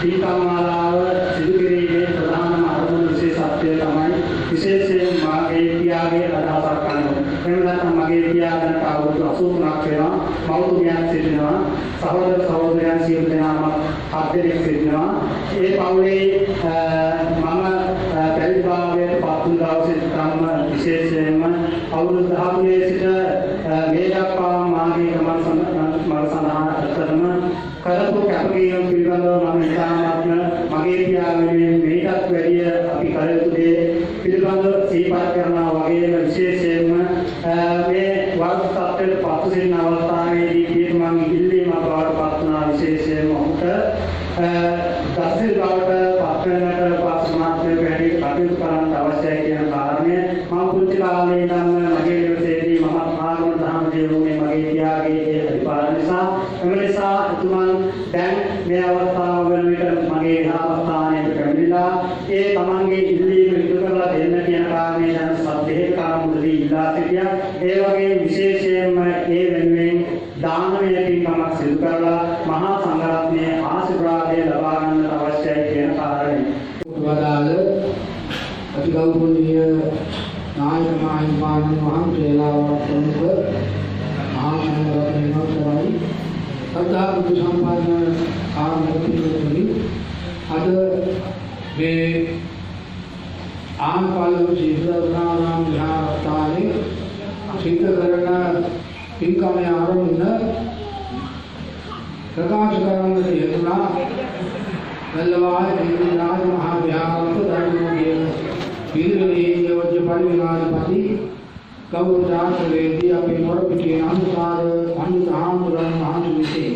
දීපමාලාව සිදු කිරීමේ ප්‍රධානම අරමුණ විශේෂත්වය තමයි විශේෂයෙන් මාගේ පියාගේ අදහසක් අනුව. එහෙම නැත්නම් මගේ පියා ගැන අවුරුදු 83ක් වෙනවා. මව්තුමියක් සිටිනවා. සහෝදර සහෝදරයන් සියලු දෙනාම 7 දෙනෙක් සිටිනවා. ඒ පවුලේ මම පැවිදිභාවයට පත් වූ දවසේ තමයි විශේෂයෙන්ම අවුරුදු 13 සිට මේ දක්වා මාගේ ගමන් සඳහා අත්තරම කරපු කැපකිරීම පිළිබඳව මම ඉතාමත්ම මගේ පියාගේ මේකත් වැඩිය අපි කර යුතු දේ පිළිබඳව සිහිපත් කරනවා වගේම විශේෂයෙන්ම මේ වර්ග තත්ත්වයට පත් වෙන අවස්ථාවේදී පියතුමාගේ ඉල්ලීම බවට පත් වුණා විශේෂයෙන්ම ඔහුට දසිල් බවට පත් වෙනකට පස්සමාත්මක වැඩි කටයුතු කරන්න අවශ්‍යයි කියන කාරණය මම පුංචි කාලේ ඉඳන්ම මගේ නිවසේදී මම ආගම දහම දේරුනේ මගේ පියාගේ ඒ අධිපාර නිසා එම නිසා එතුමන් දැන් මේ අවස්ථාව වන විට මගේ අවස්ථානයේ පැමිණිලා ඒ තමන්ගේ ඉල්ලීම ඉටු කරලා දෙන්න කියන කාරණේ දැන් සද්දේ කාමුදදී ඉල්ලා සිටියා. ඒ වගේ විශේෂයෙන්ම ඒ වෙනුවෙන් දානමය පින්කමක් සිදු කරලා මහා සංඝරත්නයේ ආශිර්වාදය ලබා ගන්නට අවශ්‍යයි කියන කාරණේ. වදාළ අතිගෞරවනීය නායක මහින්පාණන් වහන්සේලා ප්‍රමුඛ මහා සංඝරත්නයේ නමස්කාරයි. සද්ධා බුදු සම්පන්න කාර්යකර්තෘනි අද මේ ආන්පාලක සීලදානම් විහාරස්ථානයේ සිද්ධ කරන පින්කමේ ආරම්භන ප්‍රකාශ කරන්නට යෙදුණා. වැල්ලවාය රාජ මහා විහාරස්ථ ධර්මයේ පිරිවෙනේ යෝජ්‍ය පරිවිනාධිපති ගෞරවදාස වේදී අපේ මොරපිටියේ අනුසාර පඬිත ආමරණ මහතුමිසේ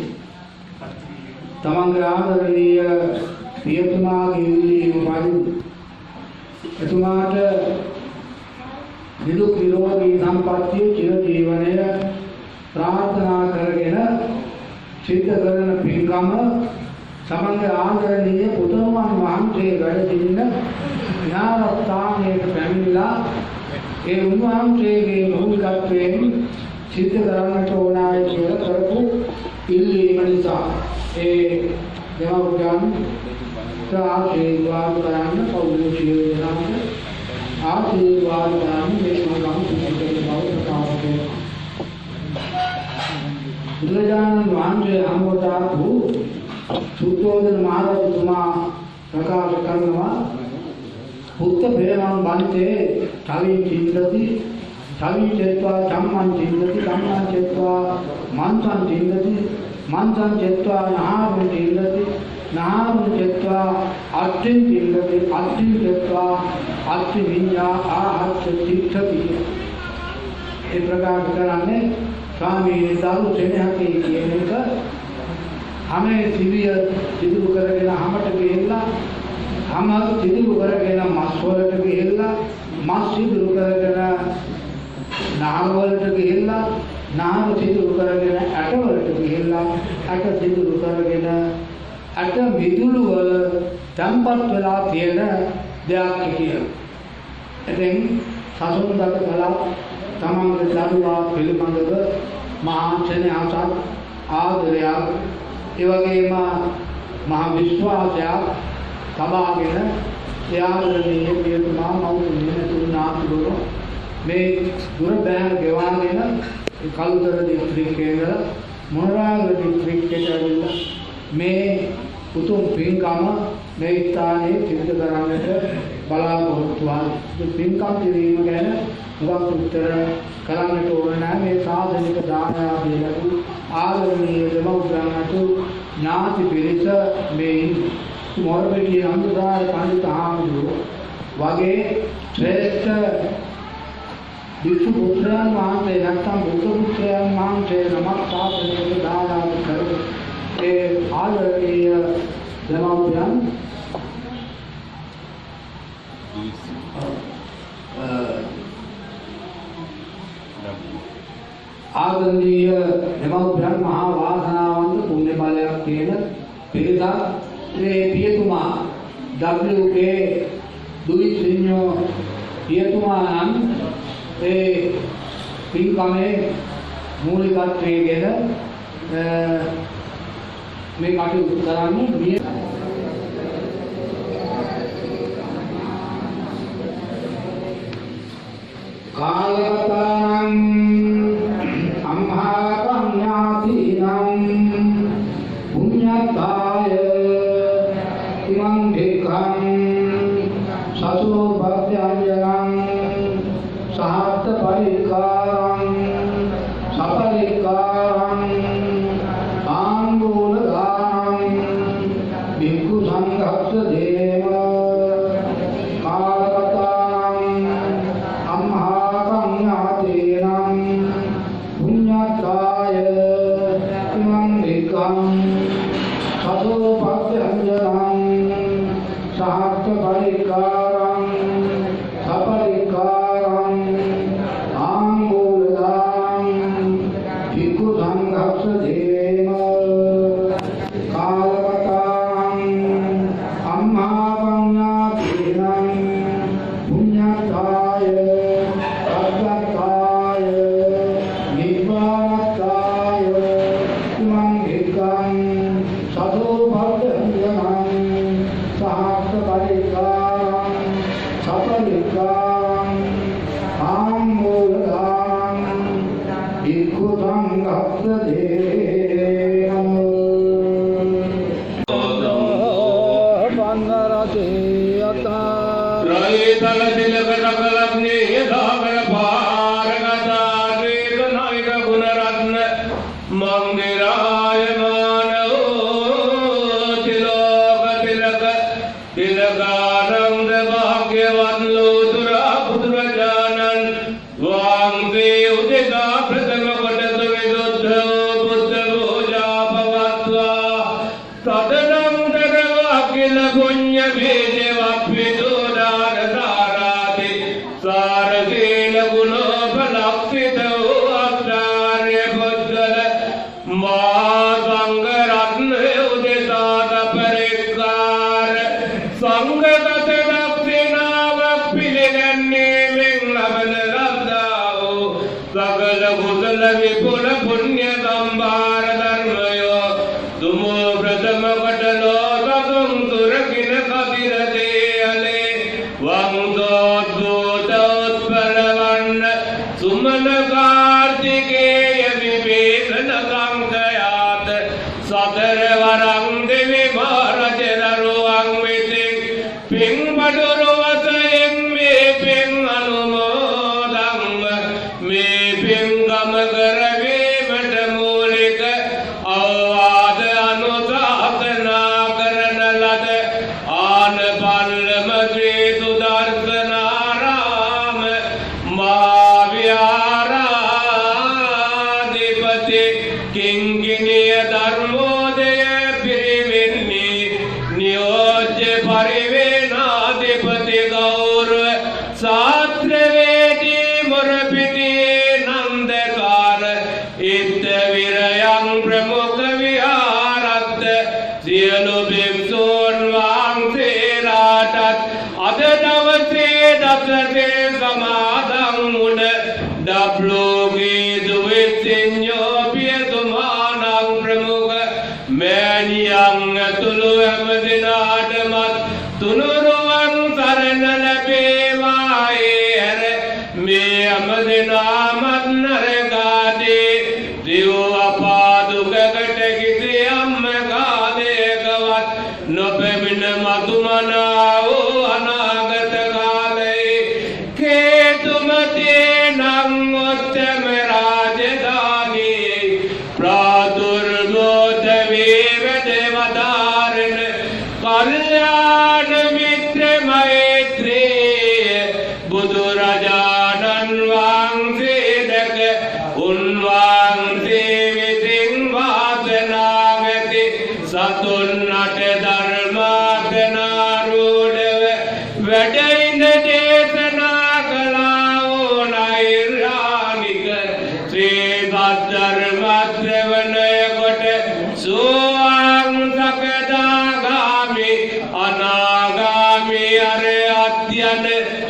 තමන්ගේ ආදරණීය පියතුමාගේ ඉල්ලීම පරිදි එතුමාට නිදුක් නිරෝගී සම්පන්නිය චිර ජීවනය ප්‍රාර්ථනා කරගෙන සිද්ධ කරන පින්කම තමන්ගේ ආදරණීය පුතුමන් වහන්සේ වැඩ සිටින විහාරස්ථානයේ පැමිණිලා ඒ උන්වහන්සේගේ මෞලිකත්වයෙන් සිද්ධ කරන්නට ඕනයි කියලා කරපු ඉල්ලීම නිසා ඒ දෙමව්පියන් ආශිර්වාද කරන්න පෞද්ගලික ජීවිතයන්ට ආශිර්වාද කරන්න මේ මඟම සිද්ධ කරන බව ප්‍රකාශ කරනවා. බුදුරජාණන් වහන්සේ අනුවතා වූ සුද්ධෝදන මහරජතුමා ප්‍රකාශ කරනවා පුත්ත ප්‍රේමං බන්තේ තවී චින්තති තවී චේත්වා ධම්මං චින්තති ධම්මං චේත්වා මන්සං චින්තති මන්සං චේත්වා නහාරං චින්තති නහාරං චේත්වා අට්ඨින් චින්තති අට්ඨින් චේත්වා අට්ඨි විඤ්ඤා ආහත් චිත්තති. ඒ ප්‍රකාශ කරන්නේ ස්වාමීන් දරු සෙනෙහකේ කියන එක හැම සිවිය සිදු කරගෙන හැමට ගිහිල්ලා හැම සිදු කරගෙන මස් වලට ගිහිල්ලා මස් සිදු කරගෙන නාම වලට ගිහිල්ලා නාම සිදු කරගෙන ඇට වලට ගිහිල්ලා ඇට සිදු කරගෙන ඇට මිදුළු වල තම්පත් වෙලා තියෙන දෙයක් කියලා. එතෙන් සසුන්දත කළා තමන්ගේ දරුවා පිළිබඳව මහා ස්නේහයක් ආදරයක් ඒ වගේම මහා විශ්වාසයක් තබාගෙන ත්‍යාගයේ පියතුමා මෞතුමිය තුනාතුරු මේ දුර බෑන ගෙවාගෙන කලුතර දිස්ත්‍රික්කයේ මොනරාග දිස්ත්‍රික්කයට ඇවිල්ලා මේ උතුම් පින්කම මේ ස්ථානයේ සිදු කරන්නට බලාපොරොත්තු වුණා. පින්කම් කිරීම ගැන උගත් උත්තර කරන්නට ඕන නැහැ. මේ සාධනික දානය ලැබු ආදරණීය දෙමව්පියන්ට ඥාති පිරිස මේ මොරපිටිය අනුසාර පඬිත ආමඳුරෝ වගේ ශ්‍රේෂ්ඨ විසු පුත්‍රයන් වහන්සේ නැත්නම් බුදු පුත්‍රයන් වහන්සේ නමක් සාධනික දානය කරේ. ඒ ආදරණීය දෙමව්පියන් ආදරණීය දෙමව්පියන් මහා වාසනාවන්ත පුණ්‍ය බලයක් තියෙන පිරිසක්. මේ පියතුමා WK දුයි සිඤ්ඤෝ පියතුමා නම් ඒ පින්කමේ මූලිකත්වයේ ගෙන මේ කටයුතු කරන්නේ කාලවතානං අම්හාපං ඥාතිනං පුඤ්ඤතාය ඉමං භික්ඛං සසෝ භක්ඛ්‍යංජනං සහත්ත පරිකාරං සපරිකාරං ආංගුලදානං භික්ඛු සංඝස්ස දේව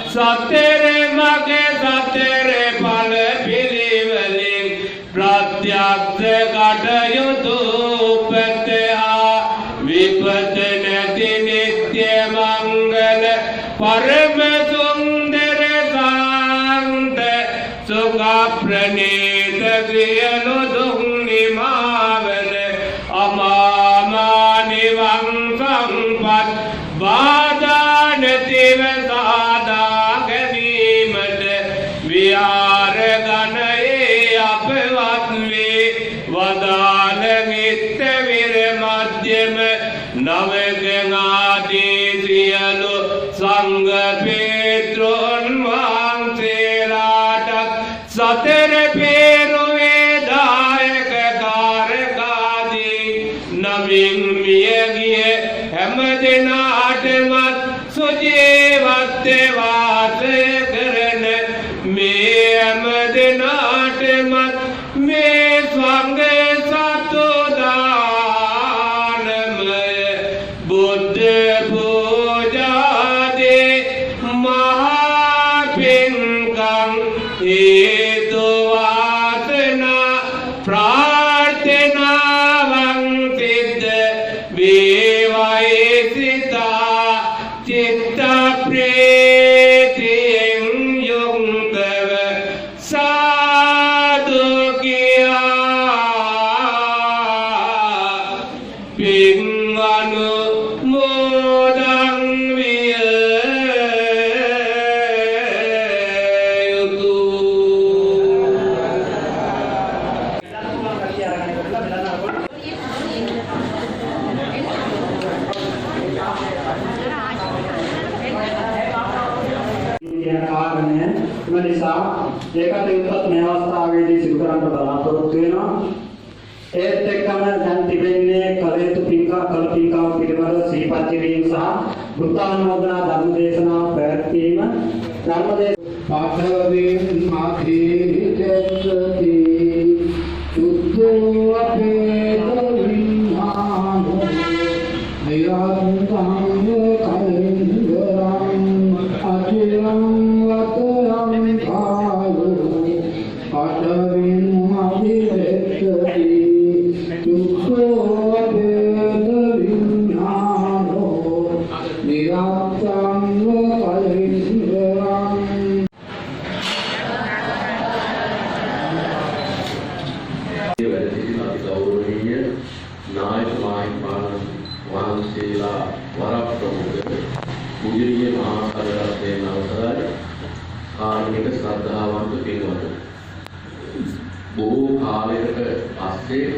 සතර මගේ සතර ඵල පිළිවෙල දක්ෂ කටයුතු උපතහා විපත නැති නිත්‍ය මංගල පරම සුන්දර සාන්ත සුඛ ප්‍රණීත සියලු දුක් නිමාවන අමා නිවන් සම්පත් බාධා නැතිව සාදා ගැනීමට විහාර ගණයේ අපවත් වේ වදාළ මිත්ත විර මධ්‍යම නවගාදී සියලු සංඝ පේත්‍රෝන් වහන්සේලාට සතර පෙරුවේ දායක කාරකාදී නමින් මියගිය හැම දිනාටමත් සුජීවත්ව වාසය කරන මේ හැම දිනාටමත් මේ සංඝ සතු දානමය බුද්ධ පූජාදී මහා පින්කම් හේතු වාසනා ප්‍රාර්ථනාවන් සිද්ධ වේවායි සිතා චිත්ත ප්‍රීතියෙන් යුක්තව සාදු කියා පින් අනුමෝදන් විය කියන කාරණය නිසා ඒකට උත්තර මේ අවස්ථාවේදී සිදු කරන්න බලාපොරොත්තු වෙනවා. ඒත් එක්කම දැන් තිබෙන්නේ කලයුතු කල පින්කම් පිළිබඳව සිහිපත් කිරීම සහ බුද්ධානුමෝදනා ධර්ම දේශනාව පැවැත්වීම පාඨවේන් මාතේ චත්ති සුද්ධෝ අපේත විඤ්ඤාණෝ නිරන්තං කලින්දරං අචිරං වතරං කායෝ පාඨවේන් මාතේ සුද්ධෝ අපේත විඤ්ඤාණෝ නිරන්තං කලින්දරං ගෞරවනීය නායක මාහිමිපාණන් වහන්සේලා වරක් ප්‍රමුඛ පූජනීය මහා සංඝරත්නයේ අවසරයි කාර්මික ශ්‍රද්ධාවන්ත පින්වතුනි බොහෝ කාලයකට පස්සේ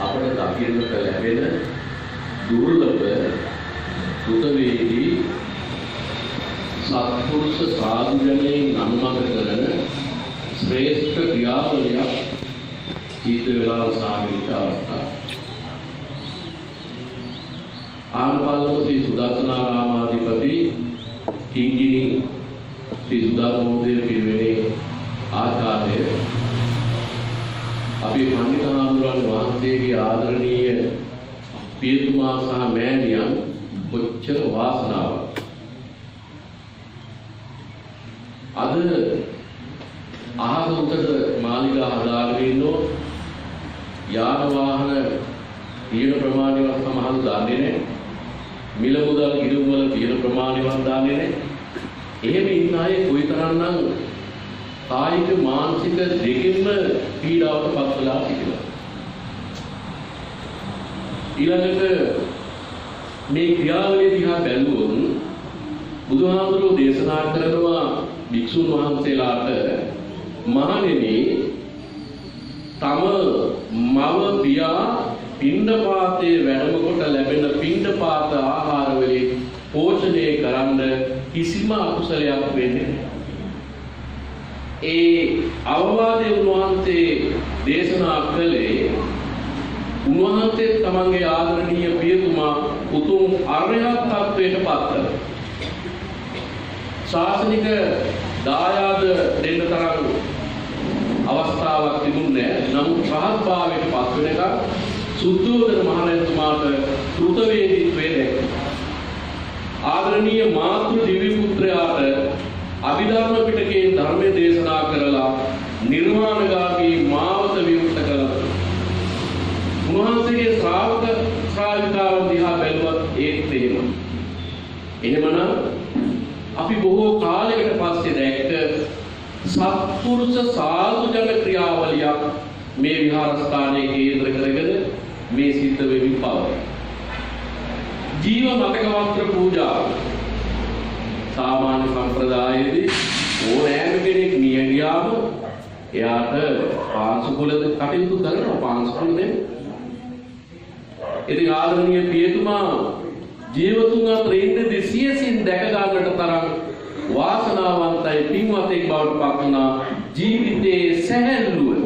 අපට දකින්නට ලැබෙන දුර්ලභ සුතවේදී සත්පුරුෂ සාධුජනයෙන් අනුමත කරන ශ්‍රේෂ්ඨ ක්‍රියාවලියක් ඊතේලා සාමිච්ච අවස්ථාව ආනපාලක ශ්‍රී සුදර්ශනාරාමාධිපති කිංගිනි ශ්‍රී සුදර්ශනෝදය පිරිවෙනේ ආචාර්ය අපි පණ්ඩිතාඳුරන් වහන්සේගේ ආදරණීය පියතුමා සහ මෑණියන් කොච්චර වාසනාවක් අද ආහාර උතර මාලිගා හදාගෙන ඉන්නෝ යාන වාහන තියෙන ප්‍රමාණවත් සමහරු දන්නේ නැහැ. මිල මුදල් ඉදුම් වල තියෙන ප්‍රමාණවත් දන්නේ නැහැ. එහෙම ඉන්න අය කොයිතරම්නම් කායික මානසික දෙකින්ම පීඩාවට පත් වෙලා සිටිනවා. ඊළඟට මේ ක්‍රියාවලිය දිහා බැලුවොත් බුදුහාමුදුරුවෝ දේශනා කරනවා භික්ෂුන් වහන්සේලාට මහණෙනි තම මව පියා පිණ්ඩපාතයේ වැඩම කොට ලැබෙන පිණ්ඩපාත ආහාර වලින් පෝෂණය කරන්න කිසිම අකුසලයක් වෙන්නේ නැහැ. ඒ අවවාදයේ උන්වහන්සේ දේශනා කළේ උන්වහන්සේ තමන්ගේ ආදරණීය පියතුමා උතුම් අරහත් ත්වයට පත් කළා. ශාසනික දායාද දෙන්න තරම් අවස්ථාවක් තිබුණේ නැහැ. නමුත් රහත් භාවයට පත් වෙනකන් සුද්ධෝදන මහරජතුමාට කෘතවේදීත්වයේ දැක්කා. ආදරණීය මාතෘ දිව්‍ය පුත්‍රයාට අභිධර්ම පිටකයෙන් ධර්මයේ දේශනා කරලා නිර්වාණගාමී මාවත විමුක්ත කළා. සත්පුරුෂ සාධු ජන ක්‍රියාවලියක් මේ විහාරස්ථානයේ කේන්ද්‍ර කරගෙන මේ සිද්ධ වෙමින් පවතී. ජීව මතක වස්ත්‍ර පූජාව සාමාන්‍ය සම්ප්‍රදායේදී ඕනෑම කෙනෙක් මිය ගියාම එයාට පාංශුකුල කටයුතු කරනවා පාංශුකුල දෙන්න. ඉතින් ආදරණීය පියතුමා ජීවතුන් අතර ඉඳදී සියසින් දැක ගන්නට තරම් වාසනාවන්තයි පින්වතෙක් බවට පත් වුණා. ජීවිතයේ සැහැල්ලුව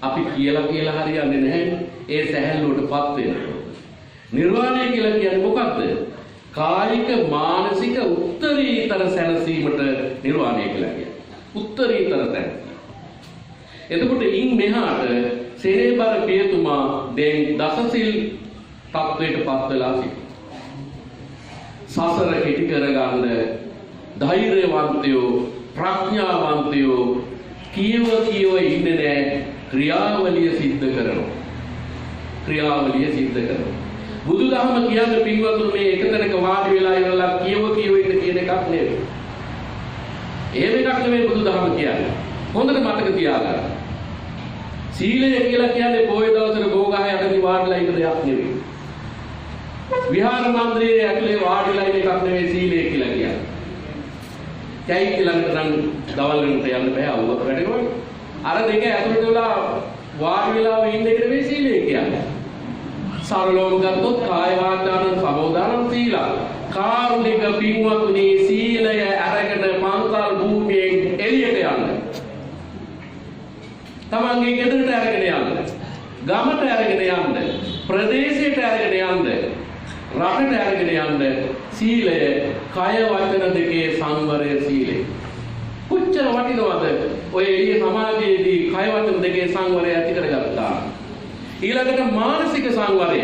අපි කියලා හරියන්නේ නැහැ. ඒ සැහැල්ලුවටපත් වෙන්න. නිර්වාණය කියලා කියන්නේ මොකක්ද? කායික මානසික උත්තරීතර සැනසීමට නිර්වාණය කියලා කියන්නේ. උත්තරීතර සැනසීම. එතකොට ඉන් මෙහාට සෙනෙබර පියතුමා දැන් දසසිල් තත්වයටපත් වෙලා සිටිනවා. සසර කෙටි කරගන්න ධෛර්යවන්තයෝ ප්‍රඥාවන්තයෝ කීව ඉන්නේ නැහැ. ක්‍රියාවලිය සිද්ධ කරනවා. බුදුදහම කියන්නේ පින්වතුන් මේ එකතැනක වාඩි වෙලා ඉවරලා කියව ඉන්න කියන එකක් නෙවෙයි. එහෙම එකක් නෙවෙයි බුදුදහම කියන්නේ. හොඳට මතක තියාගන්න. සීලය කියලා කියන්නේ පොයේ දවසට ගෝගහ යටදී වාඩිලා ඉන්න දෙයක් නෙවෙයි. විහාර මන්දිරයේ ඇතුලේ වාඩිලා ඉන්න එකක් නෙවෙයි සීලය කියලා කියන්නේ. කැයි කියලා නම් දවල් වෙනට යන්න බෑ අවුවක් වැඩේවල. අර දෙක ඇතුලට වෙලා වාඩි වෙලා ඉන්න එක නෙවෙයි සීලය කියන්නේ. සරලවම ගත්තොත් කාය වාචාන සමෝදාන සීලා. කාරුණික පින්වතුනි සීලය අරගෙන පන්සල් භූමියෙන් එළියට යන්න. තමන්ගේ ගෙදරට අරගෙන යන්න. ගමට අරගෙන යන්න. ප්‍රදේශයට අරගෙන යන්න. රටට අරගෙන යන්න. සීලය කය වචන දෙකේ සංවරය සීලය. කොච්චර වටිනවද? ඔය එළිය සමාජයේදී කය වචන දෙකේ සංවරය ඇති කරගත්තා. ඊළඟට මානසික සංවරය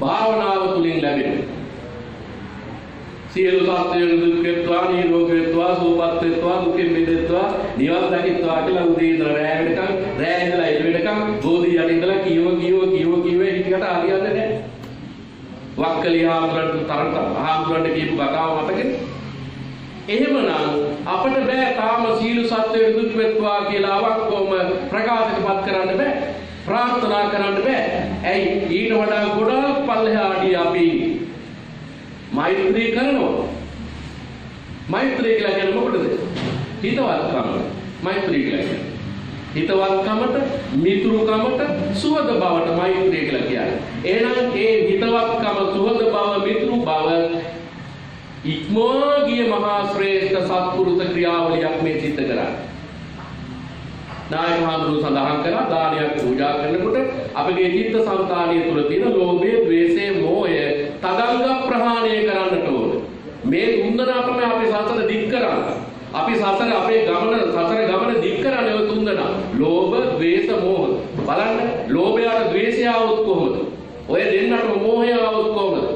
භාවනාව තුලින් ලැබෙන. සියලු සත්‍යයන් දුක් වේත්වා නිරෝග වේත්වා සුවපත් වේත්වා දුකින් මිදෙත්වා නිවන් දකිත්වා කියලා උදේ ඉඳලා රැය වෙනකන් රැය ඉඳලා එළ වෙනකන් බෝධි යට ඉඳලා කීව හිටියට හරියන්නේ නැහැ. වක්කලි හාමුදුරන්ට කියපු කතාව මතකද? එහෙමනම් අපිට බෑ තාම සීල සත්‍යයන් දුක් වේත්වා කියලා අවක්කොම ප්‍රකාශයටපත් කරන්න බෑ. ප්‍රාර්ථනා කරන්න බෑ. ඇයි? ඊට වඩා ගොඩාක් පල්ලෙහාදී අපි මෛත්‍රී කරනවා. මෛත්‍රී කියලා කියන්නේ මොකටද? හිතවත්කම. මෛත්‍රී කියලා කියන්නේ හිතවත්කමට, මිතුරුකමට, සුවද බවට මෛත්‍රී කියලා කියන්නේ. එහෙනම් ඒ හිතවත්කම, සුවද බව, මිතුරු බව ඉක්මවා ගිය මහා ශ්‍රේෂ්ඨ සත්පුරුෂ ක්‍රියාවලියක් මේ සිද්ධ කරන්නේ. නායක හාමුදුරුවෝ සඳහන් කරා දානයක් පූජා කරනකොට අපගේ චිත්ත සංතානය තුළ තියෙන ලෝභය, ද්වේෂය, මෝහය තදංග ප්‍රහාණය කරන්නට ඕන. මේ තුන්දෙනා තමයි අපි සසර දික් කරන්නේ. අපි සසර අපේ ගමන දික් කරන්නේ ඔය තුන්දෙනා. ලෝභ, ද්වේෂ, මෝහ. බලන්න ලෝභයට ද්වේෂය આવොත් කොහොමද? ඔය දෙන්නටම මෝහය આવොත් කොහොමද?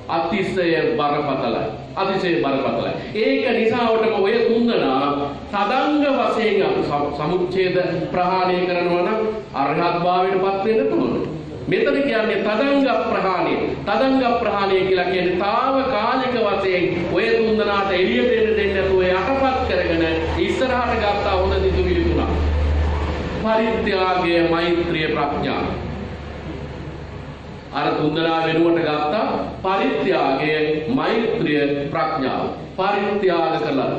අතිශය බරපතලයි. අතිශය බරපතලයි. ඒක නිසාවටම ඔය තුන්දෙනා සදංග වශයෙන් සමුච්ඡේද ප්‍රහාණය කරනවා නම් අරහත් භාවයටපත් වෙන්න ඕන. මෙතන කියන්නේ තදංග ප්‍රහාණය. තදංග ප්‍රහාණය කියලා කියන්නේ తాවකාලික වශයෙන් ඔය තුන්දෙනාට එළියට දෙන්න නැතුව යටපත් කරගෙන ඉස්සරහට ගත්තා හොඳ දිදුවිලි තුනක්. පරිත්‍යාගය, මෛත්‍රිය, ප්‍රඥා. අර තුන්දෙනා වෙනුවට ගත්තා පරිත්‍යාගය, මෛත්‍රිය, ප්‍රඥාව. පරිත්‍යාග කළා.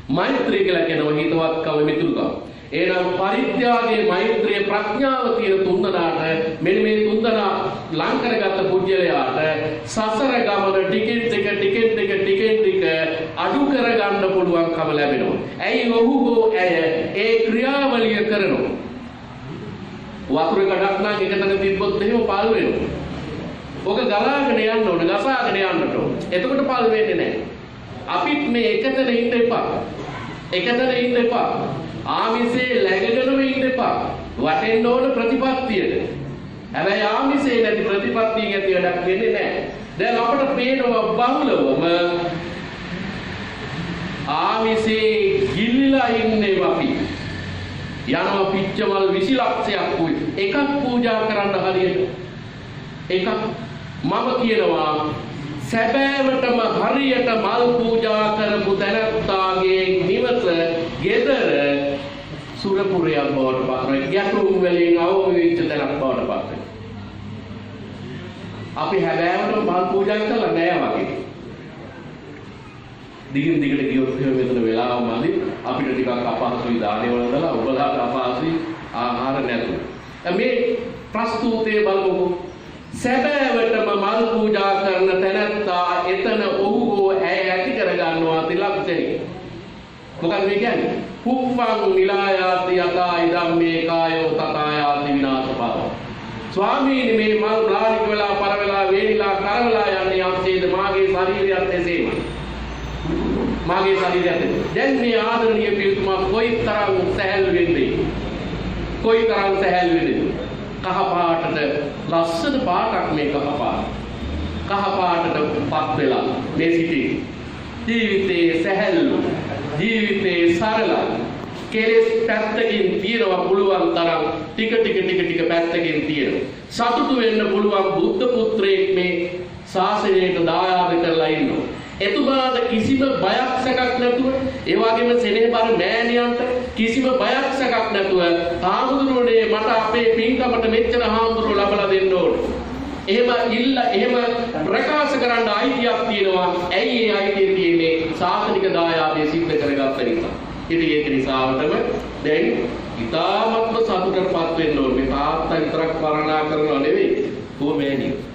මෛත්‍රිය කියලා කියනවා හිතවත්කම, මිතුරුකම. එහෙනම් පරිත්‍යාගයේ, මෛත්‍රිය, ප්‍රඥාව කියන තුන්දෙනාට මෙන්න මේ තුන්දෙනා ලං කරගත්ත පුජ්‍යලයාට සසර ගමන ටිකෙන් ටික අඩු කරගන්න පුළුවන්කම ලැබෙනවා. ඇයි ඔහු ඇය ඒ ක්‍රියාවලිය කරනවා. වතුර ගඩක් නම් එකතන තිබ්බොත් එහෙම පල් වෙනවා. ඔක ගලාගෙන යන්න ඕන, ගසාගෙන යන්නට ඕන. එතකොට පල් වෙන්නේ නැහැ. අපිත් මේ එකතන ඉන්න එපා. ආමිසේ läගගෙනම ඉන්න එපා. වටෙන්න ඕන ප්‍රතිපත්තියට. හැබැයි ආමිසේ නැති ප්‍රතිපත්තියක ඇති වැඩක් වෙන්නේ නැහැ. දැන් අපට පේනවා බහුලවම ආමිසේ ගිලිලා ඉන්නේ අපි. යනවා පිච්චමල් 20 ලක්ෂයක් එකක් පූජා කරන්න හරියට. එකක් මම කියනවා සැබෑවටම හරියට මල් පූජා කරපු තැනැත්තාගේ නිවස ගෙදර සුරපුරයක් බවට පත් වෙනවා. ගැටුම් වලින් අවම වෙච්ච තැනක් බවට පත් වෙනවා. අපි හැබෑවටම මල් පූජා කරලා නෑ වගේ. දිගින් දිගට ගියොත් එහෙම මෙතන වෙලාව මදි. අපිට ටිකක් අපහසුයි දානේ වලදලා ඔබලාට අපහසුයි ආහාර නැතුව. මේ ප්‍රස්තුතේ බලමුකෝ. සැබෑවටම මල් පූජා කරන තැනැත්තා එතන ඔහු හෝ ඇය ඇති කර ගන්නවා තිලක්ෂණි. මොකක්ද මේ කියන්නේ? පුප්පං නිලායාති යතා ඉදම්මේ කායෝ තථායාති විනාශපාව. ස්වාමීනි මේ මල් බ්ලානික වෙලා පර වෙලා වේලිලා කරවලා යන්නේ යම්සේද මාගේ ශරීරයත් එසේමයි. මාගේ ශරීරයත් දැන් මේ ආදරණීය පියතුමා කොයිතරම් සැහැල්ලු වෙන්නේ. කොයිතරම් සැහැල්ලු වෙන්නේ. කහ පාටට ලස්සන පාටක් මේ කහ පාට. කහ පාටට පත් වෙලා මේ සිටි. ජීවිතේ සැහැල්ලු. ජීවිතේ සරල. කෙලෙස් පැත්තකින් තියනවා පුළුවන් තරම් ටික පැත්තකින් තියනවා. සතුටු වෙන්න පුළුවන් බුද්ධ පුත්‍රයෙක් මේ ශාසනයට දායාද කරලා ඉන්නවා. එතුමාට කිසිම බයක් සැකක් නැතුව ඒ වගේම සෙනෙහබර මෑණියන්ට කිසිම බයක් සැකක් නැතුව හාමුදුරුවනේ මට අපේ පින්කමට මෙච්චර හාමුදුරුවෝ ලබලා දෙන්න ඕනේ. එහෙම ප්‍රකාශ කරන්න අයිතියක් තියෙනවා. ඇයි ඒ අයිතිය තියෙන්නේ? ශාසනික දායාදය සිද්ධ කරගත්ත නිසා. ඉතින් ඒක නිසාවටම දැන් ඉතාමත්ම සතුටටපත් වෙන්න ඕනේ. මේ තාත්තා විතරක් වරණා කරනව නෙවෙයි. කොහොමෑණියෝ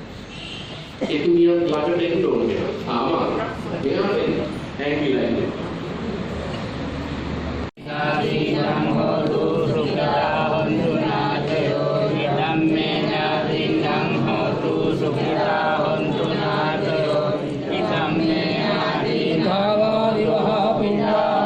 එතුමියන් ළඟට එන්න ඕනේ. ආමාර. එයාට හැංගිලා ඉන්නේ. නාදීනම් හෝතු සුඛිතා හොන්තු නාතයෝ ධම්මේ නාදීනම් හෝතු සුඛිතා හොන්තු නාතයෝ ධම්මේ නාදීනම් භාවා විවාහ පින්නා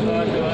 Thank you.